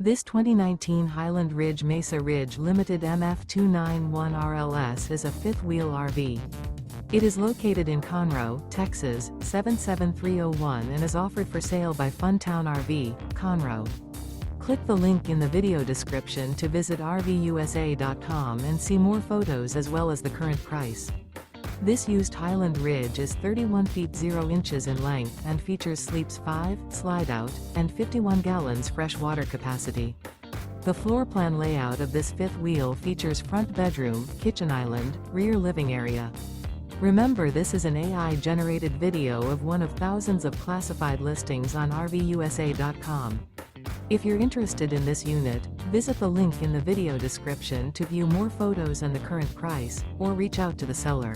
This 2019 Highland Ridge Mesa Ridge Limited MF291RLS is a fifth-wheel RV. It is located in Conroe, Texas, 77301 and is offered for sale by Funtown RV, Conroe. Click the link in the video description to visit RVUSA.com and see more photos as well as the current price. This used Highland Ridge is 31 feet 0 inches in length and features sleeps 5, Slideout, and 51 gallons fresh water capacity. The floor plan layout of this fifth wheel features front bedroom, kitchen island, rear living area. Remember, this is an AI-generated video of one of thousands of classified listings on RVUSA.com. If you're interested in this unit, visit the link in the video description to view more photos and the current price, or reach out to the seller.